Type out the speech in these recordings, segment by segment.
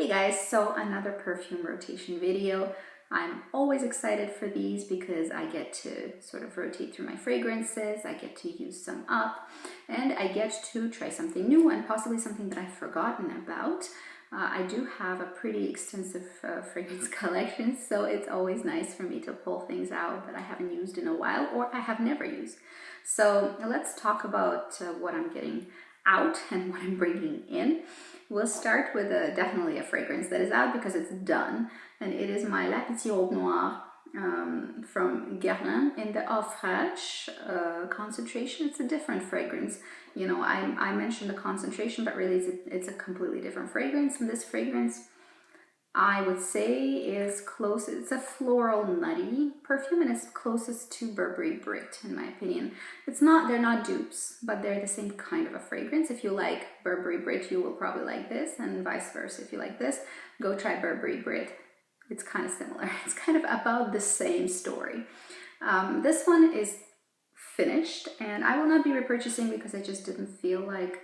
Hey guys, so another perfume rotation video. I'm always excited for these because I get to sort of rotate through my fragrances, I get to use some up, and I get to try something new and possibly something that I've forgotten about. I do have a pretty extensive fragrance collection, so it's always nice for me to pull things out that I haven't used in a while or I have never used. So let's talk about what I'm getting out and what I'm bringing in. We'll start with definitely a fragrance that is out because it's done, and it is my La Petite Robe Noire from Guerlain in the Eau Fraîche concentration. It's a different fragrance. You know, I mentioned the concentration, but really it's a completely different fragrance. And this fragrance, I would say, is close. It's a floral nutty perfume, and it's closest to Burberry Brit in my opinion. They're not dupes, but they're the same kind of a fragrance. If you like Burberry Brit, you will probably like this, and vice versa. If you like this, go try Burberry Brit. It's kind of similar. It's kind of about the same story. This one is finished, and I will not be repurchasing because I just didn't feel like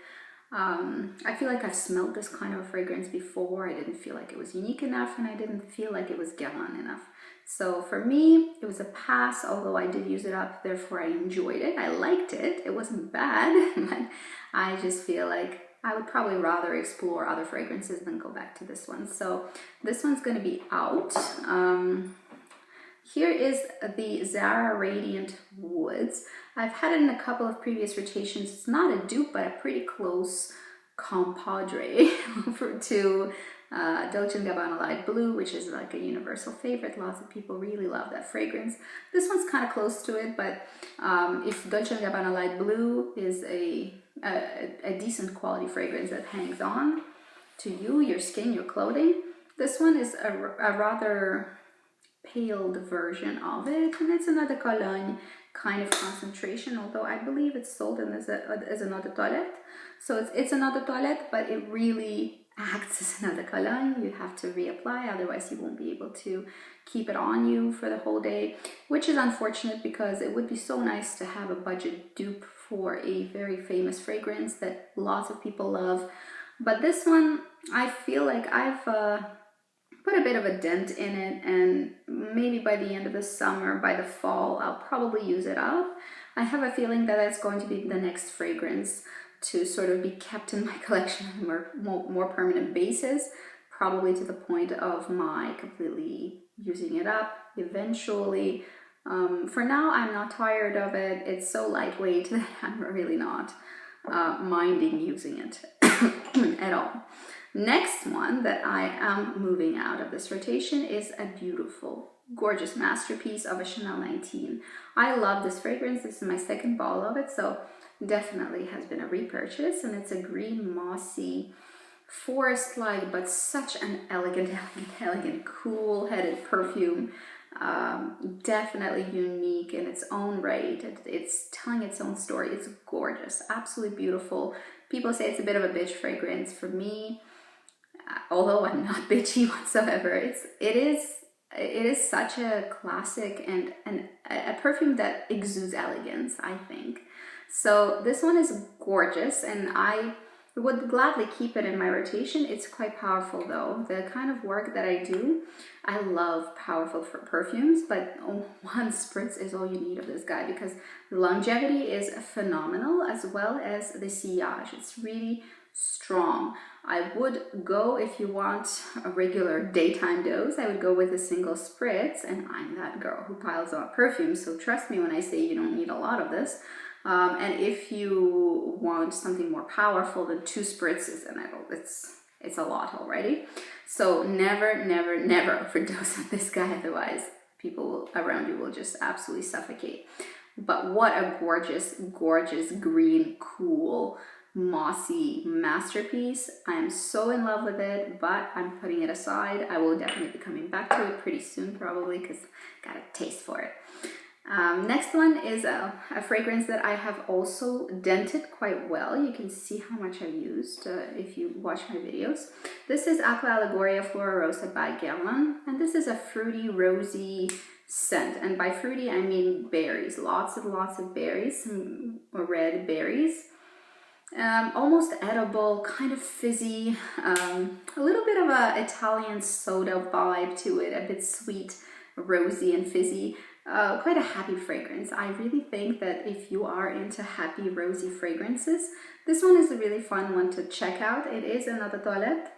I feel like I've smelled this kind of fragrance before. I didn't feel like it was unique enough, and I didn't feel like it was Guerlain enough. So for me, it was a pass, although I did use it up, therefore I enjoyed it. I liked it. It wasn't bad, but I just feel like I would probably rather explore other fragrances than go back to this one. So this one's going to be out. Here is the Zara Radiant Woods. I've had it in a couple of previous rotations. It's not a dupe, but a pretty close compadre to Dolce & Gabbana Light Blue, which is like a universal favorite. Lots of people really love that fragrance. This one's kind of close to it, but if Dolce & Gabbana Light Blue is a decent quality fragrance that hangs on to you, your skin, your clothing, this one is a rather paled version of it, and it's another Cologne kind of concentration, although I believe it's sold in as an eau de toilette. So it's an eau de toilette, but it really acts as another Cologne. You have to reapply, otherwise you won't be able to keep it on you for the whole day, which is unfortunate because it would be so nice to have a budget dupe for a very famous fragrance that lots of people love. But this one, I feel like I've put a bit of a dent in it, and maybe by the end of the summer, by the fall, I'll probably use it up. I have a feeling that that's going to be the next fragrance to sort of be kept in my collection on a more permanent basis, probably to the point of my completely using it up eventually. For now, I'm not tired of it. It's so lightweight that I'm really not minding using it at all. Next one that I am moving out of this rotation is a beautiful, gorgeous masterpiece of a Chanel 19. I love this fragrance. This is my second bottle of it, so definitely has been a repurchase, and it's a green mossy forest-like, but such an elegant, cool-headed perfume. Definitely unique in its own right. It's telling its own story. It's gorgeous, absolutely beautiful. People say it's a bit of a bitch fragrance. For me, although I'm not bitchy whatsoever, it is such a classic and a perfume that exudes elegance, I think. So this one is gorgeous, and I would gladly keep it in my rotation. It's quite powerful though. The kind of work that I do, I love powerful perfumes, but one spritz is all you need of this guy because the longevity is phenomenal, as well as the sillage. It's really strong. I would go, if you want a regular daytime dose, I would go with a single spritz, and I'm that girl who piles on perfume, so trust me when I say you don't need a lot of this. And if you want something more powerful than 2 spritzes, and it's a lot already. So never overdose on this guy, otherwise people around you will just absolutely suffocate. But what a gorgeous, gorgeous green, cool, mossy masterpiece. I am so in love with it, but I'm putting it aside. I will definitely be coming back to it pretty soon, probably, because I got a taste for it. Next one is a fragrance that I have also dented quite well. You can see how much I've used if you watch my videos. This is Aqua Allegoria Flora Rosa by Guerlain, and this is a fruity, rosy scent. And by fruity, I mean berries. Lots of berries, some red berries. almost edible, kind of fizzy, a little bit of a Italian soda vibe to it, a bit sweet, rosy and fizzy. Quite a happy fragrance. I really think that if you are into happy rosy fragrances, this one is a really fun one to check out. It is an eau de toilette,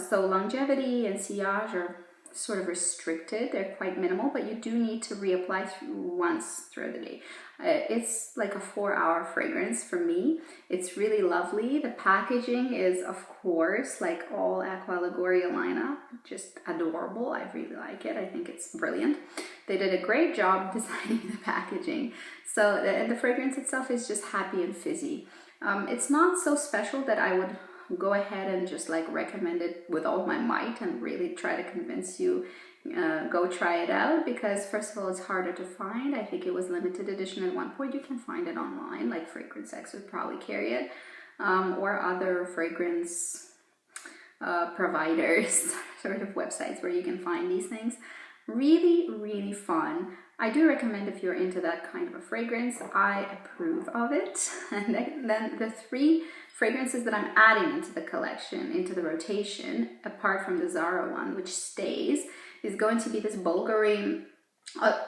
so longevity and sillage are sort of restricted. They're quite minimal, but you do need to reapply once throughout the day. It's like a 4-hour fragrance for me. It's really lovely. The packaging is, of course, like all Bvlgari lineup, just adorable. I really like it. I think it's brilliant. They did a great job designing the packaging. So, and the fragrance itself is just happy and fizzy. It's not so special that I would go ahead and just like recommend it with all my might and really try to convince you go try it out, because first of all, it's harder to find. I think it was limited edition at one point. You can find it online, like Fragrance X would probably carry it, or other fragrance providers, sort of websites where you can find these things. Really, really fun. I do recommend if you're into that kind of a fragrance. I approve of it. And then the 3 fragrances that I'm adding into the collection, into the rotation, apart from the Zara one, which stays, is going to be this Bvlgari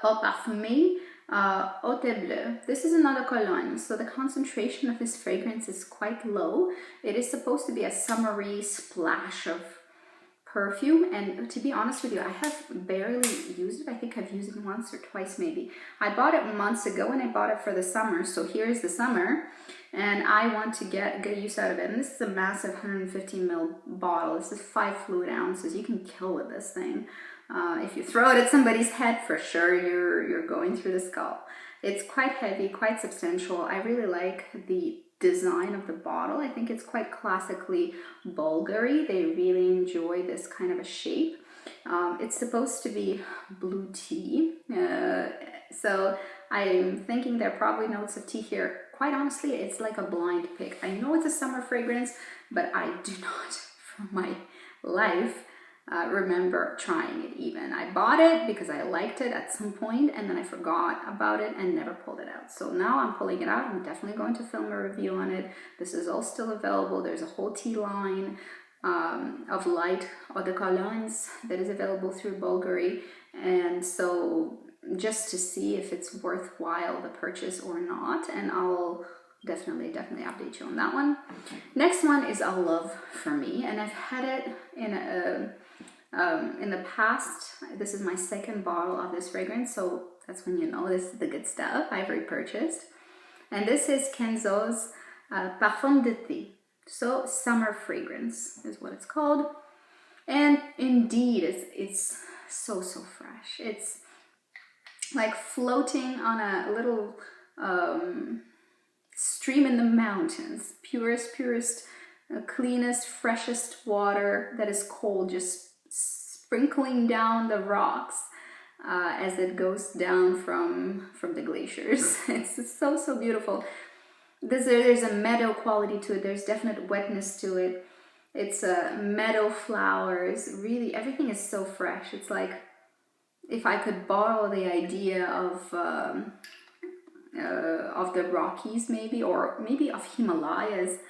Perfume Haute Bleu. This is another cologne, so the concentration of this fragrance is quite low. It is supposed to be a summery splash of perfume, and to be honest with you, I have barely used it. I think I've used it once or twice maybe. I bought it months ago and I bought it for the summer, so here's the summer and I want to get good use out of it. And this is a massive 150 ml bottle. This is 5 fluid ounces. You can kill with this thing. If you throw it at somebody's head, for sure you're going through the skull. It's quite heavy, quite substantial. I really like the design of the bottle. I think it's quite classically Bvlgari. They really enjoy this kind of a shape. It's supposed to be blue tea, so I'm thinking there are probably notes of tea here. Quite honestly, it's like a blind pick. I know it's a summer fragrance, but I do not, for my life, remember trying it even. I bought it because I liked it at some point and then I forgot about it and never pulled it out. So now I'm pulling it out. I'm definitely going to film a review on it. This is all still available. There's a whole tea line of light eau de colognes that is available through Bvlgari, and so just to see if it's worthwhile the purchase or not, and I'll definitely update you on that one. Next one is a love for me, and I've had it in the past. This is my 2nd bottle of this fragrance, so that's when you know this is the good stuff. I've repurchased, and this is Kenzo's Parfum d'été. So summer fragrance is what it's called, and indeed it's so fresh. It's like floating on a little stream in the mountains, purest, cleanest, freshest water that is cold, just sprinkling down the rocks as it goes down from the glaciers. It's so beautiful. There's a meadow quality to it. There's definite wetness to it. It's meadow flowers. Really, everything is so fresh. It's like if I could borrow the idea of the Rockies, maybe, or maybe of Himalayas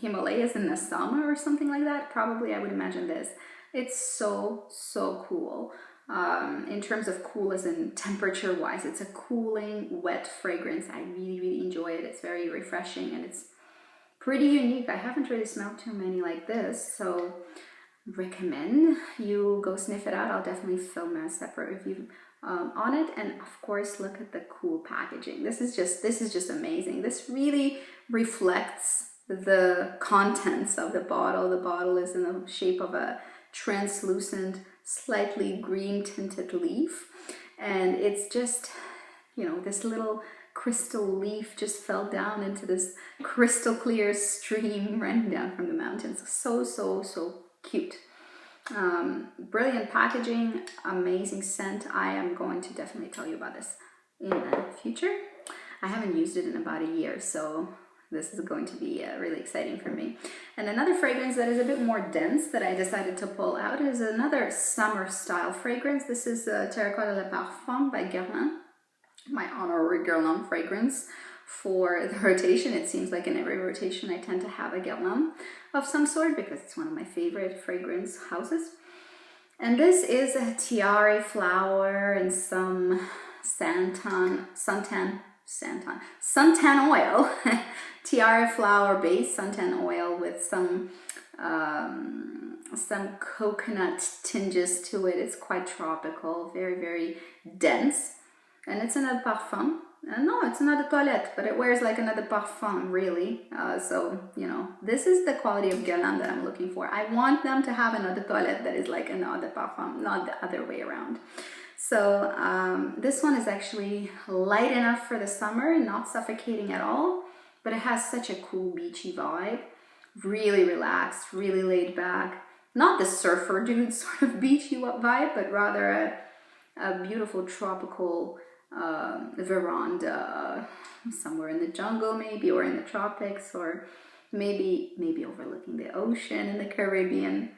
Himalayas in the summer or something like that. Probably I would imagine this. It's so cool. In terms of cool as in temperature wise, it's a cooling, wet fragrance. I really enjoy it. It's very refreshing and it's pretty unique. I haven't really smelled too many like this, so recommend you go sniff it out. I'll definitely film a separate review on it, and of course look at the cool packaging. This is just amazing. This really reflects the contents of the bottle. The bottle is in the shape of a translucent, slightly green tinted leaf, and it's just, you know, this little crystal leaf just fell down into this crystal clear stream running down from the mountains. So cute. Brilliant packaging, amazing scent. I am going to definitely tell you about this in the future. I haven't used it in about a year, so this is going to be really exciting for me. And another fragrance that is a bit more dense that I decided to pull out is another summer style fragrance. This is Terracotta Le Parfum by Guerlain, my honorary Guerlain fragrance for the rotation. It seems like in every rotation I tend to have a Guerlain of some sort because it's one of my favorite fragrance houses. And this is a tiare flower and some suntan oil. Tiare flower base suntan oil with some coconut tinges to it. It's quite tropical, very, very dense. And it's an eau de parfum. No, it's not a toilette, but it wears like another parfum, really. So, you know, this is the quality of Guerlain that I'm looking for. I want them to have an eau de toilette that is like an eau de parfum, not the other way around. So this one is actually light enough for the summer, not suffocating at all, but it has such a cool beachy vibe. Really relaxed, really laid back. Not the surfer dude sort of beachy vibe, but rather a beautiful tropical veranda somewhere in the jungle maybe, or in the tropics, or maybe overlooking the ocean in the Caribbean.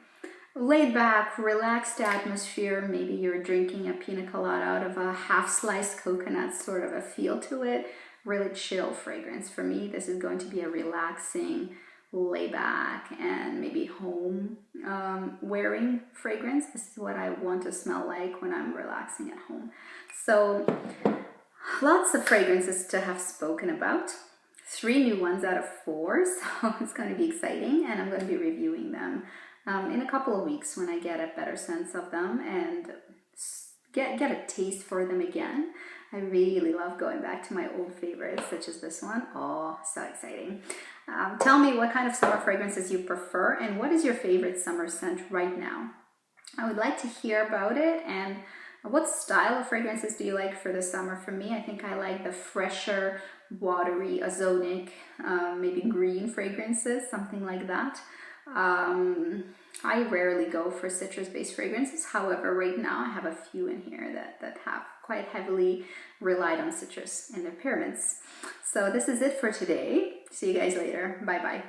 Laid back, relaxed atmosphere. Maybe you're drinking a pina colada out of a half-sliced coconut, sort of a feel to it. Really chill fragrance. For me, this is going to be a relaxing, lay back, and maybe home wearing fragrance. This is what I want to smell like when I'm relaxing at home. So lots of fragrances to have spoken about. 3 new ones out of 4, so it's going to be exciting, and I'm going to be reviewing them in a couple of weeks when I get a better sense of them and get a taste for them again. I really love going back to my old favorites, such as this one. Oh, so exciting. Tell me what kind of summer fragrances you prefer, and what is your favorite summer scent right now? I would like to hear about it. And what style of fragrances do you like for the summer? For me, I think I like the fresher, watery, ozonic, maybe green fragrances, something like that. I rarely go for citrus-based fragrances. However, right now I have a few in here that have quite heavily relied on citrus in their pyramids. So this is it for today. See you guys later. Bye-bye.